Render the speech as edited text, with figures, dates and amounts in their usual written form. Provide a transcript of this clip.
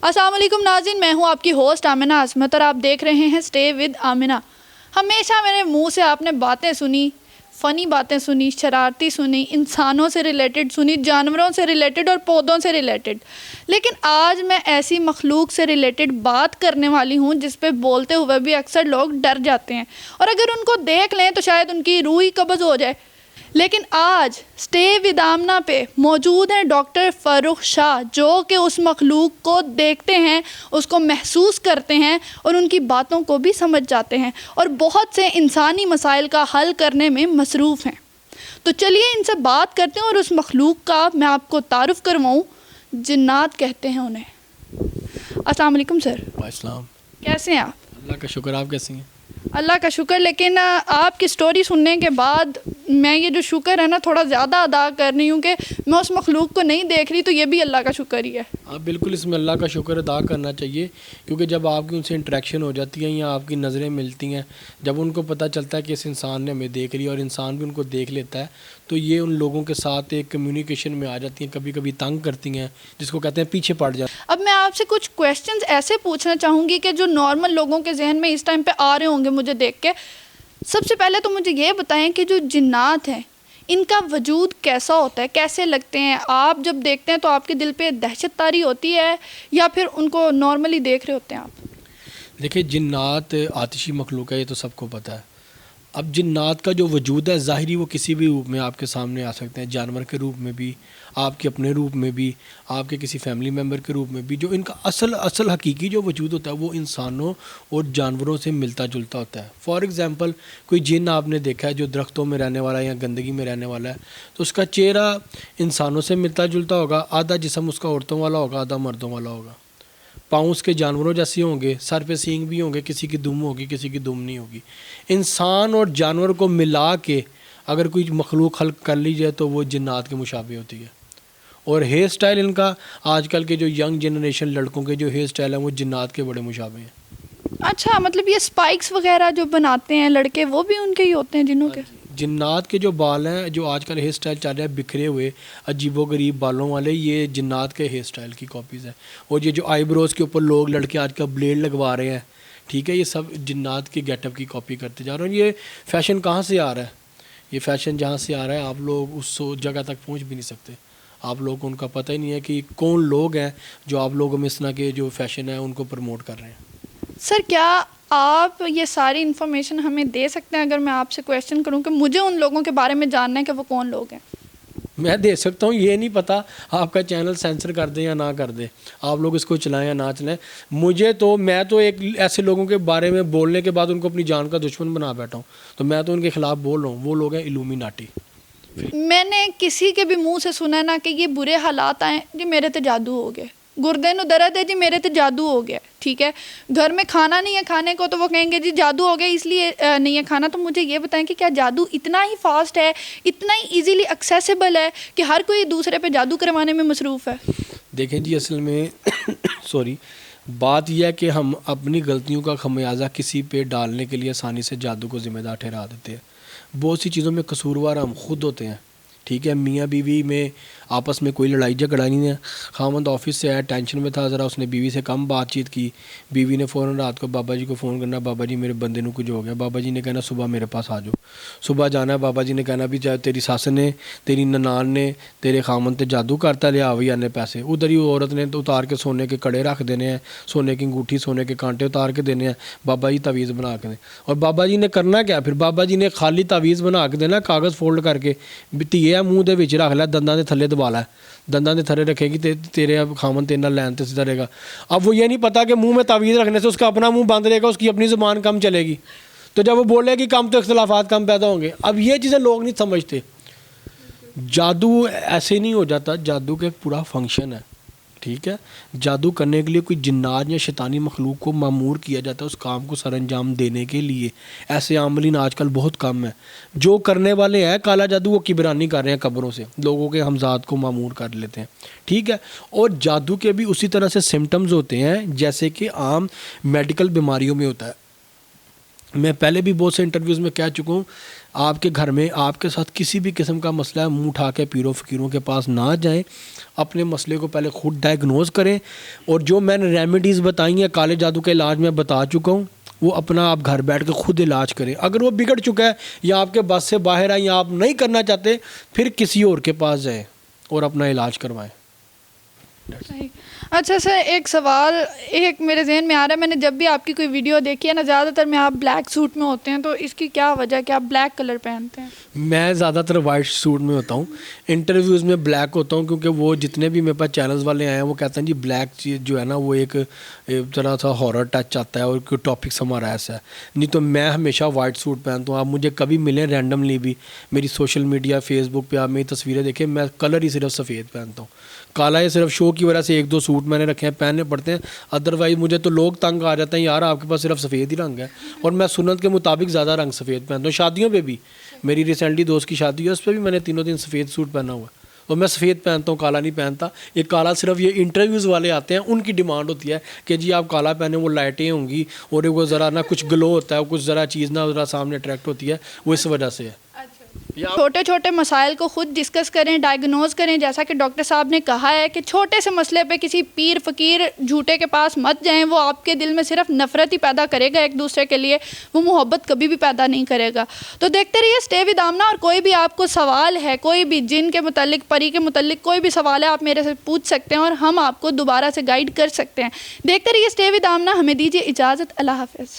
السلام علیکم ناظرین، میں ہوں آپ کی ہوسٹ آمنہ عصمت اور آپ دیکھ رہے ہیں اسٹے ود آمنہ۔ ہمیشہ میرے منہ سے آپ نے باتیں سنی، فنی باتیں سنی، شرارتی سنی، انسانوں سے ریلیٹڈ سنی، جانوروں سے ریلیٹڈ اور پودوں سے ریلیٹڈ، لیکن آج میں ایسی مخلوق سے ریلیٹڈ بات کرنے والی ہوں جس پہ بولتے ہوئے بھی اکثر لوگ ڈر جاتے ہیں، اور اگر ان کو دیکھ لیں تو شاید ان کی روح ہی قبض ہو جائے۔ لیکن آج اسٹے ود آمنہ پہ موجود ہیں ڈاکٹر فرخ شاہ، جو کہ اس مخلوق کو دیکھتے ہیں، اس کو محسوس کرتے ہیں اور ان کی باتوں کو بھی سمجھ جاتے ہیں اور بہت سے انسانی مسائل کا حل کرنے میں مصروف ہیں۔ تو چلیے ان سے بات کرتے ہیں اور اس مخلوق کا میں آپ کو تعارف کرواؤں۔ جنات کہتے ہیں انہیں۔ السلام علیکم سر۔ السلام۔ کیسے ہیں آپ؟ اللہ کا شکر، آپ کیسی ہیں؟ اللہ کا شکر، لیکن آپ کی سٹوری سننے کے بعد میں یہ جو شکر ہے نا تھوڑا زیادہ ادا کر رہی ہوں کہ میں اس مخلوق کو نہیں دیکھ رہی، تو یہ بھی اللہ کا شکر ہی ہے۔ آپ بالکل اس میں اللہ کا شکر ادا کرنا چاہیے، کیونکہ جب آپ کی ان سے انٹریکشن ہو جاتی ہیں یا آپ کی نظریں ملتی ہیں، جب ان کو پتہ چلتا ہے کہ اس انسان نے ہمیں دیکھ لیا اور انسان بھی ان کو دیکھ لیتا ہے، تو یہ ان لوگوں کے ساتھ ایک کمیونیکیشن میں آ جاتی ہیں، کبھی کبھی تنگ کرتی ہیں، جس کو کہتے ہیں پیچھے پڑ جائیں۔ اب میں آپ سے کچھ کویسچنز ایسے پوچھنا چاہوں گی کہ جو نارمل لوگوں کے ذہن میں اس ٹائم پہ آ رہے ہوں گے مجھے دیکھ کے۔ سب سے پہلے تو مجھے یہ بتائیں کہ جو جنات ہیں ان کا وجود کیسا ہوتا ہے، کیسے لگتے ہیں؟ آپ جب دیکھتے ہیں تو آپ کے دل پہ دہشت طاری ہوتی ہے یا پھر ان کو نارملی دیکھ رہے ہوتے ہیں آپ؟ دیکھیں، جنات آتشی مخلوق ہے، یہ تو سب کو پتہ ہے۔ اب جنات کا جو وجود ہے ظاہری، وہ کسی بھی روپ میں آپ کے سامنے آ سکتے ہیں، جانور کے روپ میں بھی، آپ کے اپنے روپ میں بھی، آپ کے کسی فیملی ممبر کے روپ میں بھی۔ جو ان کا اصل حقیقی جو وجود ہوتا ہے وہ انسانوں اور جانوروں سے ملتا جلتا ہوتا ہے۔ فار ایگزامپل، کوئی جن آپ نے دیکھا ہے جو درختوں میں رہنے والا ہے یا گندگی میں رہنے والا ہے، تو اس کا چہرہ انسانوں سے ملتا جلتا ہوگا، آدھا جسم اس کا عورتوں والا ہوگا، آدھا مردوں والا ہوگا، پاؤں اس کے جانوروں جیسے ہوں گے، سر پہ سینگ بھی ہوں گے، کسی کی دم ہوگی کسی کی دم نہیں ہوگی۔ انسان اور جانور کو ملا کے اگر کوئی مخلوق خلق کر لی جائے تو وہ جنات کے مشابہ ہوتی ہے۔ اور ہیئر سٹائل ان کا، آج کل کے جو ینگ جنریشن لڑکوں کے جو ہیئر سٹائل ہیں وہ جنات کے بڑے مشابہ ہیں۔ اچھا، مطلب یہ اسپائکس وغیرہ جو بناتے ہیں لڑکے وہ بھی ان کے ہی ہوتے ہیں جنوں کے؟ جنات کے جو بال ہیں، جو آج کل ہیئر سٹائل چل رہے ہیں بکھرے ہوئے عجیب و غریب بالوں والے، یہ جنات کے ہیئر سٹائل کی کاپیز ہیں۔ اور یہ جو آئی بروز کے اوپر لوگ لڑکے آج کل بلیڈ لگوا رہے ہیں، ٹھیک ہے، یہ سب جنات کی گیٹ اپ کی کاپی کرتے جا رہے ہیں۔ اور یہ فیشن کہاں سے آ رہا ہے؟ یہ فیشن جہاں سے آ رہا ہے آپ لوگ اس جگہ تک پہنچ بھی نہیں سکتے۔ آپ لوگوں کو ان کا پتہ ہی نہیں ہے کہ کون لوگ ہیں جو آپ لوگوں میں اس طرح کے جو فیشن ہے ان کو پروموٹ کر رہے ہیں۔ سر، کیا آپ یہ ساری انفارمیشن ہمیں دے سکتے ہیں اگر میں آپ سے کویسچن کروں کہ مجھے ان لوگوں کے بارے میں جاننا ہے کہ وہ کون لوگ ہیں؟ میں دے سکتا ہوں، یہ نہیں پتہ آپ کا چینل سینسر کر دیں یا نہ کر دیں، آپ لوگ اس کو چلائیں یا نہ چلائیں۔ میں تو ایک ایسے لوگوں کے بارے میں بولنے کے بعد ان کو اپنی جان کا دشمن بنا بیٹھا ہوں، تو میں تو ان کے خلاف بول رہا ہوں۔ وہ لوگ ہیں الومیناٹی۔ میں نے کسی کے بھی منہ سے سنا نا کہ یہ برے حالات آئے جی میرے تے جادو ہو گیا، گردے نو درد ہے جی میرے تے جادو ہو گیا، ٹھیک ہے، گھر میں کھانا نہیں ہے کھانے کو تو وہ کہیں گے جی جادو ہو گیا اس لیے نہیں ہے کھانا۔ تو مجھے یہ بتائیں کہ کیا جادو اتنا ہی فاسٹ ہے، اتنا ہی ایزیلی ایکسیسیبل ہے کہ ہر کوئی دوسرے پہ جادو کروانے میں مصروف ہے؟ دیکھیں جی، اصل میں بات یہ ہے کہ ہم اپنی غلطیوں کا خمیازہ کسی پہ ڈالنے کے لیے آسانی سے جادو کو ذمہ دار ٹھہرا دیتے ہیں۔ بہت سی چیزوں میں قصوروار ہم خود ہوتے ہیں، ٹھیک ہے۔ میاں بیوی میں آپس میں کوئی لڑائی جھگڑا نہیں ہے، خاوند آفس سے آیا، ٹینشن میں تھا ذرا، اس نے بیوی سے کم بات چیت کی، بیوی نے فوراً رات کو بابا جی کو فون کرنا، بابا جی میرے بندے نو کچھ ہو گیا، بابا جی نے کہنا صبح میرے پاس آ جاؤ، صبح جانا ہے، بابا جی نے کہنا بھی چاہے تیری ساس نے، تیری ننان نے، تیرے خاوند تے جادو کرتا، لیا ہوئی آنے پیسے، ادھر ہی عورت نے اتار کے سونے کے کڑے رکھ دینے ہیں، سونے کی انگوٹھی، سونے کے کانٹے اتار کے دینے ہیں، بابا جی تعویذ بنا کے دیں۔ اور بابا جی نے کرنا کیا پھر؟ بابا جی نے خالی تعویذ بنا کے دینا، کاغذ فولڈ کر کے دھیے منہ دے وچ رکھ لیا، دنداں دے تھلے دبا لا، دنداں دے تھلے رکھے گی تیرے خامن تیرے نال لین تے سیدھا رہے گا۔ اب وہ یہ نہیں پتا کہ منہ میں تعویذ رکھنے سے اس کا اپنا منہ بند رہے گا، اس کی اپنی زبان کم چلے گی، تو جب وہ بولے گی کم تو اختلافات کم پیدا ہوں گے۔ اب یہ چیزیں لوگ نہیں سمجھتے۔ جادو ایسے نہیں ہو جاتا، جادو کا ایک پورا فنکشن ہے، ٹھیک ہے۔ جادو کرنے کے لیے کوئی جنات یا شیطانی مخلوق کو مامور کیا جاتا ہے اس کام کو سر انجام دینے کے لیے۔ ایسے عاملین آج کل بہت کم ہیں۔ جو کرنے والے ہیں کالا جادو، وہ کبرانی کر رہے ہیں، قبروں سے لوگوں کے ہمزاد کو مامور کر لیتے ہیں، ٹھیک ہے۔ اور جادو کے بھی اسی طرح سے سمٹمز ہوتے ہیں جیسے کہ عام میڈیکل بیماریوں میں ہوتا ہے۔ میں پہلے بھی بہت سے انٹرویوز میں کہہ چکا ہوں، آپ کے گھر میں آپ کے ساتھ کسی بھی قسم کا مسئلہ ہے، منہ اٹھا کے پیروں فقیروں کے پاس نہ جائیں، اپنے مسئلے کو پہلے خود ڈائگنوز کریں، اور جو میں نے ریمیڈیز بتائی ہیں کالے جادو کا علاج میں بتا چکا ہوں، وہ اپنا آپ گھر بیٹھ کے خود علاج کریں. اگر وہ بگڑ چکا ہے یا آپ کے بس سے باہر ہے یا آپ نہیں کرنا چاہتے، پھر کسی اور کے پاس جائیں اور اپنا علاج کروائیں. صحیح. اچھا سر، ایک سوال ایک میرے ذہن میں آ رہا ہے، میں نے جب بھی آپ کی کوئی ویڈیو دیکھی ہے نا، زیادہ تر میں آپ بلیک سوٹ میں ہوتے ہیں، تو اس کی کیا وجہ ہے کہ آپ بلیک کلر پہنتے ہیں؟ میں زیادہ تر وائٹ سوٹ میں ہوتا ہوں، انٹرویوز میں بلیک ہوتا ہوں، کیونکہ وہ جتنے بھی میرے پاس چینلز والے آئے ہیں وہ کہتے ہیں جی بلیک چیز جو ہے نا وہ ایک طرح سا ہارر ٹچ آتا ہے اور کوئی ٹاپکس ہمارا ایسا ہے. نہیں تو میں ہمیشہ وائٹ سوٹ پہنتا ہوں. آپ مجھے کبھی ملیں رینڈملی بھی، میری سوشل میڈیا فیس بک پہ آپ میری تصویریں دیکھیں، میں کلر ہی صرف سفید پہنتا ہوں. کالا یہ صرف شو کی وجہ سے ایک دو سوٹ میں نے رکھے ہیں، پہننے پڑتے ہیں، ادروائز مجھے تو لوگ تنگ آ جاتے ہیں، یار آپ کے پاس صرف سفید ہی رنگ ہے. اور میں سنت کے مطابق زیادہ رنگ سفید پہنتا ہوں. شادیوں پہ بھی، میری ریسنٹلی دوست کی شادی ہے، اس پہ بھی میں نے تینوں دن سفید سوٹ پہنا ہوا ہے، اور میں سفید پہنتا ہوں، کالا نہیں پہنتا. یہ کالا صرف یہ انٹرویوز والے آتے ہیں، ان کی ڈیمانڈ ہوتی ہے کہ جی آپ کالا پہنے، وہ لائٹیں ہوں گی اور وہ ذرا نا کچھ گلو ہوتا ہے، کچھ ذرا چیز نا ذرا سامنے اٹریکٹ ہوتی ہے، وہ اس وجہ سے ہے. چھوٹے چھوٹے مسائل کو خود ڈسکس کریں، ڈائگنوز کریں، جیسا کہ ڈاکٹر صاحب نے کہا ہے کہ چھوٹے سے مسئلے پہ کسی پیر فقیر جھوٹے کے پاس مت جائیں، وہ آپ کے دل میں صرف نفرت ہی پیدا کرے گا ایک دوسرے کے لیے، وہ محبت کبھی بھی پیدا نہیں کرے گا. تو دیکھتے رہیے اسٹے ود آمنہ، اور کوئی بھی آپ کو سوال ہے، کوئی بھی جن کے متعلق، پری کے متعلق کوئی بھی سوال ہے، آپ میرے سے پوچھ سکتے ہیں اور ہم آپ کو دوبارہ سے گائیڈ کر سکتے ہیں. دیکھتے رہیے اسٹے ود آمنہ. ہمیں دیجیے اجازت. اللہ حافظ.